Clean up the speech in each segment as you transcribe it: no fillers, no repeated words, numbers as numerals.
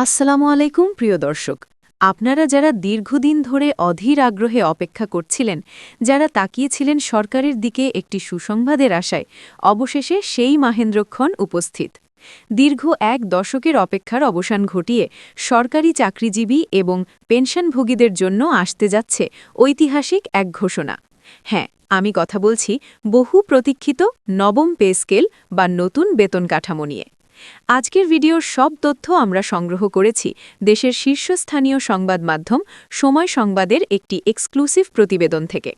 আসসালামু আলাইকুম প্রিয় দর্শক, আপনারা যারা দীর্ঘদিন ধরে অধীর আগ্রহে অপেক্ষা করছিলেন, যারা তাকিয়েছিলেন সরকারের দিকে একটি সুসংবাদের আশায়, অবশেষে সেই মাহেন্দ্রক্ষণ উপস্থিত। দীর্ঘ এক দশকের অপেক্ষার অবসান ঘটিয়ে সরকারি চাকরিজীবী এবং পেনশনভোগীদের জন্য আসতে যাচ্ছে ঐতিহাসিক এক ঘোষণা। হ্যাঁ, আমি কথা বলছি বহু প্রতীক্ষিত নবম পে স্কেল বা নতুন বেতন কাঠামো নিয়ে। আজকের ভিডিওর সব তথ্য আমরা সংগ্রহ করেছি দেশের শীর্ষস্থানীয় সংবাদ মাধ্যম সময় সংবাদের একটি এক্সক্লুসিভ প্রতিবেদন থেকে।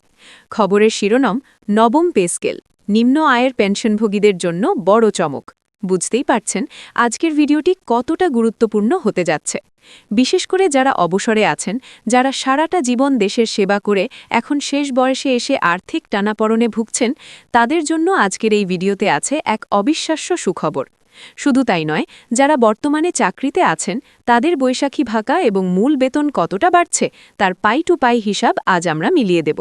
খবরের শিরোনাম, নবম পে স্কেল, নিম্ন আয়ের পেনশনভোগীদের জন্য বড় চমক। বুঝতেই পারছেন আজকের ভিডিওটি কতটা গুরুত্বপূর্ণ হতে যাচ্ছে। বিশেষ করে যারা অবসরে আছেন, যারা সারাটা জীবন দেশের সেবা করে এখন শেষ বয়সে এসে আর্থিক টানাপড়নে ভুগছেন, তাদের জন্য আজকের এই ভিডিওতে আছে এক অবিশ্বাস্য সুখবর। শুধু তাই নয়, যারা বর্তমানে চাকরিতে আছেন তাদের বৈশাখী ভাতা এবং মূল বেতন কতটা বাড়ছে তার পাই টু পাই হিসাব আজ আমরা মিলিয়ে দেব।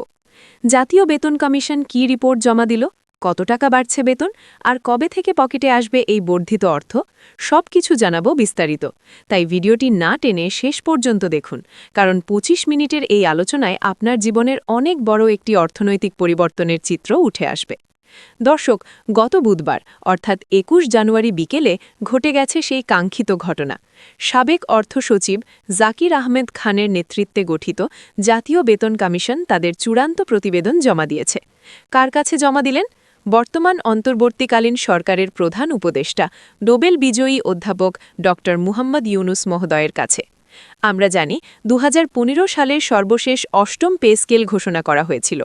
জাতীয় বেতন কমিশন কী রিপোর্ট জমা দিল, কত টাকা বাড়ছে বেতন, আর কবে থেকে পকেটে আসবে এই বর্ধিত অর্থ, সব কিছু জানাবো বিস্তারিত। তাই ভিডিওটি না টেনে শেষ পর্যন্ত দেখুন, কারণ ২৫ মিনিটের এই আলোচনায় আপনার জীবনের অনেক বড় একটি অর্থনৈতিক পরিবর্তনের চিত্র উঠে আসবে। দর্শক, গত বুধবার অর্থাৎ ২১ জানুয়ারি বিকেলে ঘটে গেছে সেই কাঙ্ক্ষিত ঘটনা। সাবেক অর্থ সচিব জাকির আহমেদ খানের নেতৃত্বে গঠিত জাতীয় বেতন কমিশন তাদের চূড়ান্ত প্রতিবেদন জমা দিয়েছে। কার কাছে জমা দিলেন? বর্তমান অন্তর্বর্তীকালীন সরকারের প্রধান উপদেষ্টা, নোবেল বিজয়ী অধ্যাপক ড. মুহাম্মদ ইউনুস মহোদয়ের কাছে। আমরা জানি ২০১৫ সালের সর্বশেষ অষ্টম পে স্কেল ঘোষণা করা হয়েছিল।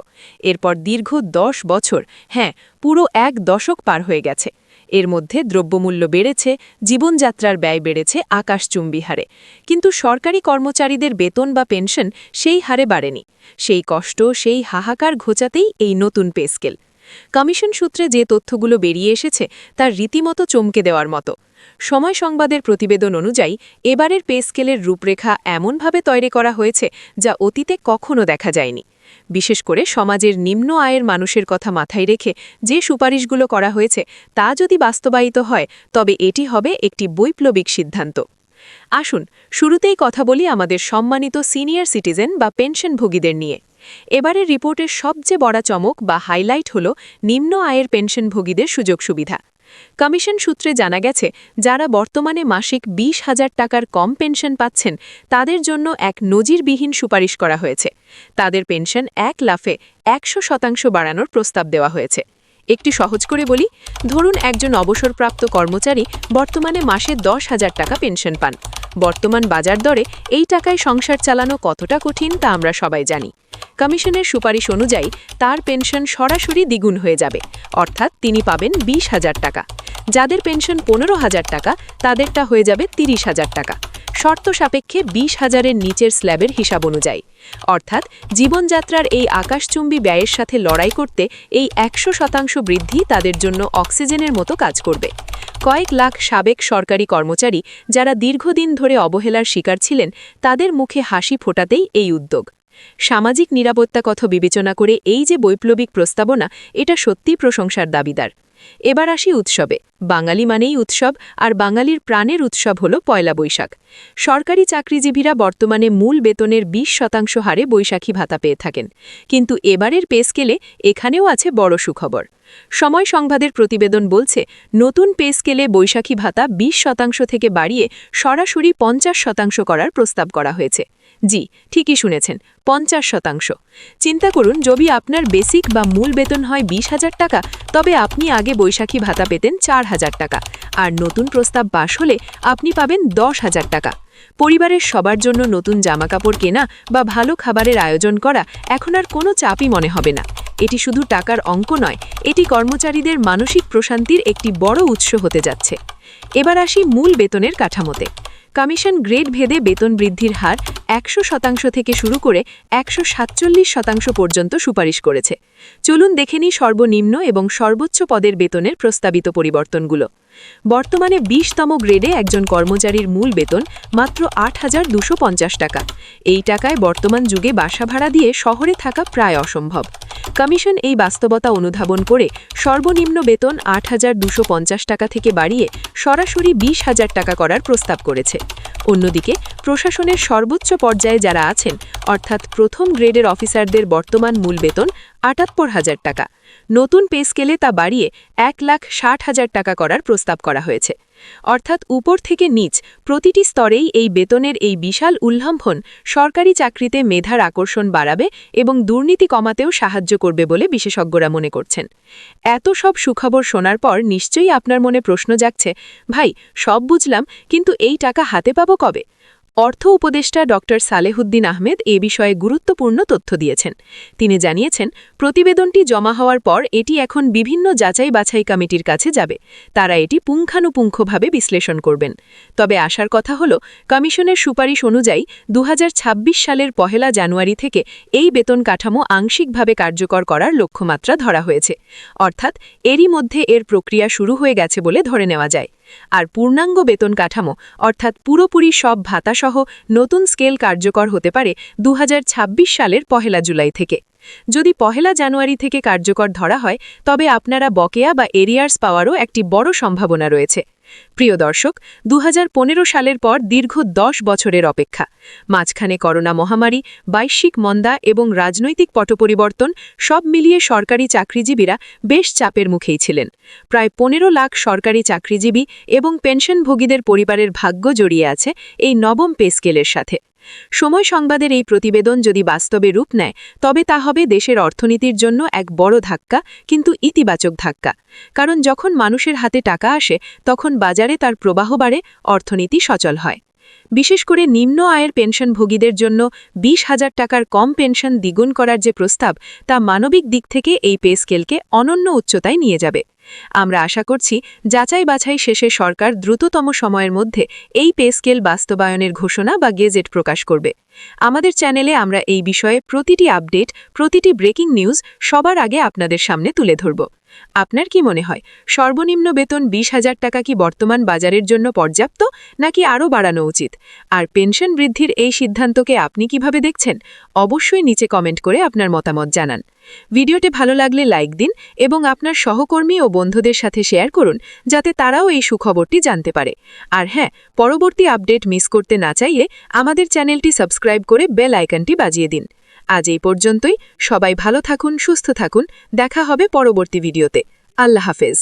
এরপর দীর্ঘ ১০ বছর, হ্যাঁ পুরো এক দশক পার হয়ে গেছে। এর মধ্যে দ্রব্যমূল্য বেড়েছে, জীবনযাত্রার ব্যয় বেড়েছে আকাশচুম্বী হারে, কিন্তু সরকারি কর্মচারীদের বেতন বা পেনশন সেই হারে বাড়েনি। সেই কষ্ট, সেই হাহাকার ঘোচাতেই এই নতুন পে স্কেল। কমিশন সূত্রে যে তথ্যগুলো বেরিয়ে এসেছে তার রীতিমতো চমকে দেওয়ার মতো। সময় সংবাদের প্রতিবেদন অনুযায়ী এবারের পে স্কেলের রূপরেখা এমনভাবে তৈরি করা হয়েছে যা অতীতে কখনো দেখা যায়নি। বিশেষ করে সমাজের নিম্ন আয়ের মানুষের কথা মাথায় রেখে যে সুপারিশগুলো করা হয়েছে তা যদি বাস্তবায়িত হয় তবে এটি হবে একটি বৈপ্লবিক সিদ্ধান্ত। আসুন শুরুতেই কথা বলি আমাদের সম্মানিত সিনিয়র সিটিজেন বা পেনশনভোগীদের নিয়ে। এবারের রিপোর্টের সবচেয়ে বড় চমক বা হাইলাইট হল নিম্ন আয়ের পেনশনভোগীদের সুযোগ সুবিধা। কমিশন সূত্রে জানা গেছে, যারা বর্তমানে মাসিক ২০,০০০ টাকার কম পেনশন পাচ্ছেন তাদের জন্য এক নজিরবিহীন সুপারিশ করা হয়েছে। তাদের পেনশন এক লাফে ১০০% বাড়ানোর প্রস্তাব দেওয়া হয়েছে। একটি সহজ করে বলি, ধরুন একজন অবসরপ্রাপ্ত কর্মচারী বর্তমানে মাসে ১০,০০০ টাকা পেনশন পান। বর্তমান বাজার দরে এই টাকায় সংসার চালানো কতটা কঠিন তা আমরা সবাই জানি। কমিশনের সুপারিশ অনুযায়ী তার পেনশন সরাসরি দ্বিগুণ হয়ে যাবে, অর্থাৎ তিনি পাবেন ২০,০০০ টাকা। যাদের পেনশন ১৫,০০০ টাকা তাদেরটা হয়ে যাবে ৩০,০০০ টাকা, শর্ত সাপেক্ষে ২০,০০০-এর নিচের স্ল্যাবের হিসাব অনুযায়ী। অর্থাৎ জীবনযাত্রার এই আকাশচুম্বী ব্যয়ের সাথে লড়াই করতে এই ১০০% বৃদ্ধি তাদের জন্য অক্সিজেনের মতো কাজ করবে। কয়েক লাখ সাবেক সরকারি কর্মচারী যারা দীর্ঘদিন ধরে অবহেলার শিকার ছিলেন তাদের মুখে হাসি ফোটাতেই এই উদ্যোগ। সামাজিক নিরাপত্তা কথা বিবেচনা করে এই যে বৈপ্লবিক প্রস্তাবনা, এটা সত্যিই প্রশংসার দাবিদার। এবার আসি উৎসবে। বাঙালি মানেই উৎসব, আর বাঙালির প্রাণের উৎসব হল পয়লা বৈশাখ। সরকারি চাকরিজীবীরা বর্তমানে মূল বেতনের ২০% হারে বৈশাখী ভাতা পেয়ে থাকেন, কিন্তু এবারের পে স্কেলে এখানেও আছে বড় সুখবর। সময় সংবাদের প্রতিবেদন বলছে, নতুন পে স্কেলে বৈশাখী ভাতা ২০% থেকে বাড়িয়ে সরাসরি ৫০% করার প্রস্তাব করা হয়েছে। জি, ঠিকই শুনেছেন, ৫০%। চিন্তা করুন, যদি আপনার বেসিক বা মূল বেতন হয় ২০,০০০ টাকা, তবে আপনি আগে বৈশাখী ভাতা পেতেন ৪,০০০ টাকা, আর নতুন প্রস্তাব পাশ হলে আপনি পাবেন ১০,০০০ টাকা। পরিবারের সবার জন্য নতুন জামাকাপড় কেনা বা ভালো খাবারের আয়োজন করা এখন আর কোনো চাপই মনে হবে না। এটি শুধু টাকার অঙ্ক নয়, এটি কর্মচারীদের মানসিক প্রশান্তির একটি বড় উৎস হতে যাচ্ছে। এবার আসি মূল বেতনের কাঠামোতে। কমিশন গ্রেড ভেদে বেতন বৃদ্ধির হার ১০০% থেকে শুরু করে ১৪৭% পর্যন্ত সুপারিশ করেছে। চলুন দেখে নিই সর্বনিম্ন এবং সর্বোচ্চ পদের বেতনের প্রস্তাবিত পরিবর্তনগুলো। বর্তমানে 20তম গ্রেডে একজন কর্মচারীর মূল বেতন মাত্র ৮,250 টাকা। এই টাকায় বর্তমান যুগে বাসা ভাড়া দিয়ে শহরে থাকা প্রায় অসম্ভব। কমিশন এই বাস্তবতা অনুধাবন করে সর্বনিম্ন বেতন ৮,250 টাকা থেকে বাড়িয়ে সরাসরি 20,000 টাকা করার প্রস্তাব করেছে। অন্যদিকে প্রশাসনের সর্বোচ্চ পর্যায়ে যারা আছেন অর্থাৎ প্রথম গ্রেডের অফিসারদের বর্তমান মূল বেতন ৭৮,000 টাকা। নতুন পে স্কেলে তা বাড়িয়ে 1,60,000 টাকা করার প্রস্তাব করা হয়েছে। অর্থাৎ উপর থেকে নিচ প্রতিটি স্তরেই এই বেতনের এই বিশাল উল্লম্ফন সরকারি চাকরিতে মেধার আকর্ষণ বাড়াবে এবং দুর্নীতি কমাতেও সাহায্য করবে বলে বিশেষজ্ঞরা মনে করছেন। এত সব সুখবর শোনার পর নিশ্চয়ই আপনার মনে প্রশ্ন জাগছে, ভাই সব বুঝলাম, কিন্তু এই টাকা হাতে পাবো কবে? অর্থ উপদেষ্টা ডক্টর সালেহুদ্দিন আহমেদ এ বিষয়ে গুরুত্বপূর্ণ তথ্য দিয়েছেন। তিনি জানিয়েছেন, প্রতিবেদনটি জমা হওয়ার পর এটি এখন বিভিন্ন যাচাই বাছাই কমিটির কাছে যাবে। তারা এটি পুঙ্খানুপুঙ্খভাবে বিশ্লেষণ করবেন। তবে আশার কথা হল, কমিশনের সুপারিশ অনুযায়ী 2026 সালের 1 জানুয়ারি থেকে এই বেতন কাঠামো আংশিকভাবে কার্যকর করার লক্ষ্যমাত্রা ধরা হয়েছে। অর্থাৎ এরই মধ্যে এর প্রক্রিয়া শুরু হয়ে গেছে বলে ধরে নেওয়া যায়। আর পূর্ণাঙ্গ বেতন কাঠামো অর্থাৎ পুরোপুরি সব ভাতাসহ নতুন স্কেল কার্যকর হতে পারে 2026 সালের 1 জুলাই থেকে। যদি 1 জানুয়ারি থেকে কার্যকর ধরা হয়, তবে আপনারা বকেয়া বা এরিয়ার্স পাওয়ারও একটি বড় সম্ভাবনা রয়েছে। প্রিয় দর্শক, 2015 সালের পর দীর্ঘ 10 বছরের অপেক্ষা। মাঝখানে করোনা মহামারী, বৈশ্বিক মন্দা এবং রাজনৈতিক পটপরিবর্তন সব মিলিয়ে সরকারি চাকরিজীবীরা বেশ চাপের মুখেই ছিলেন। প্রায় 15 লাখ সরকারি চাকরিজীবী এবং পেনশনভোগীদের পরিবারের ভাগ্য জড়িয়ে আছে এই নবম পে স্কেলের সাথে। সময় সংবাদের এই প্রতিবেদন যদি বাস্তবে রূপ নেয়, তবে তা হবে দেশের অর্থনীতির জন্য এক বড় ধাক্কা, কিন্তু ইতিবাচক ধাক্কা। কারণ যখন মানুষের হাতে টাকা আসে, তখন বাজারে তার প্রবাহ বাড়ে, অর্থনীতি সচল হয়। বিশেষ করে নিম্ন আয়ের পেনশনভোগীদের জন্য 20,000 টাকার কম পেনশন দ্বিগুণ করার যে প্রস্তাব, তা মানবিক দিক থেকে এই পে স্কেলকে অনন্য উচ্চতায় নিয়ে যাবে। আমরা আশা করছি যাচাই বাছাই শেষে সরকার দ্রুততম সময়ের মধ্যে এই পে স্কেল বাস্তবায়নের ঘোষণা বা গেজেট প্রকাশ করবে। আমাদের চ্যানেলে আমরা এই বিষয়ে প্রতিটি আপডেট, প্রতিটি ব্রেকিং নিউজ সবার আগে আপনাদের সামনে তুলে ধরব। আপনার কি মনে হয়, সর্বনিম্ন বেতন 20,000 টাকা কি বর্তমান বাজারের জন্য পর্যাপ্ত, নাকি আরও বাড়ানো উচিত? আর পেনশন বৃদ্ধির এই সিদ্ধান্তকে আপনি কিভাবে দেখছেন? অবশ্যই নিচে কমেন্ট করে আপনার মতামত জানান। ভিডিওটি ভালো লাগলে লাইক দিন এবং আপনার সহকর্মী ও বন্ধুদের সাথে শেয়ার করুন, যাতে তারাও এই সুখবরটি জানতে পারে। আর হ্যাঁ, পরবর্তী আপডেট মিস করতে না চাইলে আমাদের চ্যানেলটি সাবস্ক্রাইব করে বেল আইকনটি বাজিয়ে দিন। আজ এই পর্যন্তই। সবাই ভালো থাকুন, সুস্থ থাকুন। দেখা হবে পরবর্তী ভিডিওতে। আল্লাহ হাফেজ।